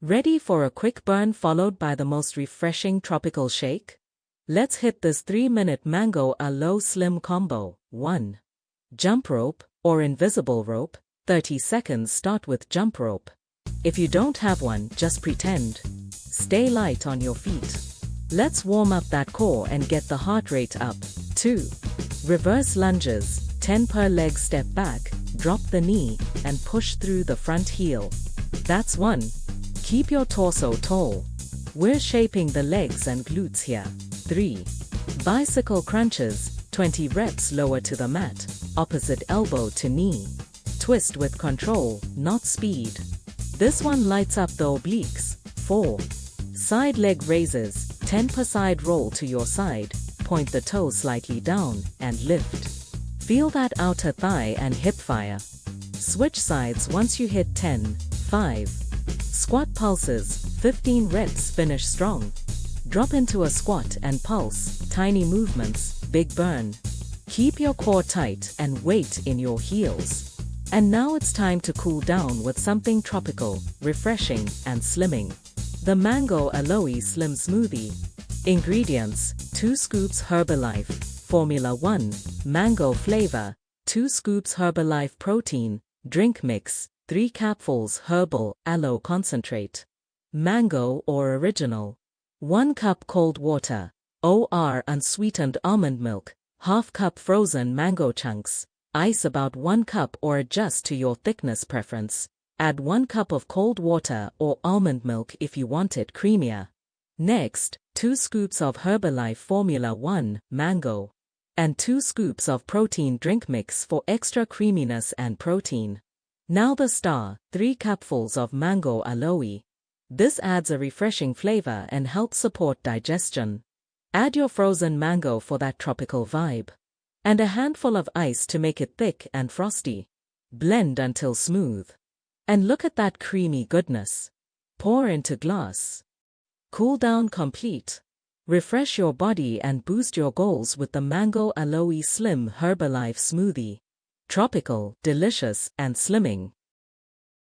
Ready for a quick burn followed by the most refreshing tropical shake? Let's hit this 3-minute Mango Aloe Slim Combo. 1. Jump rope, or invisible rope. 30 seconds. Start with jump rope. If you don't have one, just pretend. Stay light on your feet. Let's warm up that core and get the heart rate up. 2. Reverse lunges, 10 per leg. Step back, drop the knee, and push through the front heel. That's 1. Keep your torso tall. We're shaping the legs and glutes here. 3. Bicycle crunches, 20 reps. Lower to the mat, opposite elbow to knee. Twist with control, not speed. This one lights up the obliques. 4. Side leg raises, 10 per side. Roll to your side, point the toes slightly down, and lift. Feel that outer thigh and hip fire. Switch sides once you hit 10. 5. Squat pulses, 15 reps. Finish strong. Drop into a squat and pulse, tiny movements, big burn. Keep your core tight and weight in your heels. And now it's time to cool down with something tropical, refreshing, and slimming. The Mango Aloe Slim Smoothie. Ingredients: 2 scoops Herbalife Formula 1, mango flavor, 2 scoops Herbalife protein, drink mix, 3 capfuls Herbal aloe concentrate. Mango or original. 1 cup cold water. Or unsweetened almond milk. Half cup frozen mango chunks. Ice about 1 cup or adjust to your thickness preference. Add 1 cup of cold water or almond milk if you want it creamier. Next, 2 scoops of Herbalife Formula 1, mango. And 2 scoops of protein drink mix for extra creaminess and protein. Now the star, 3 capfuls of Mango Aloe. This adds a refreshing flavor and helps support digestion. Add your frozen mango for that tropical vibe. And a handful of ice to make it thick and frosty. Blend until smooth. And look at that creamy goodness. Pour into glass. Cool down complete. Refresh your body and boost your goals with the Mango Aloe Slim Herbalife Smoothie. Tropical, delicious, and slimming.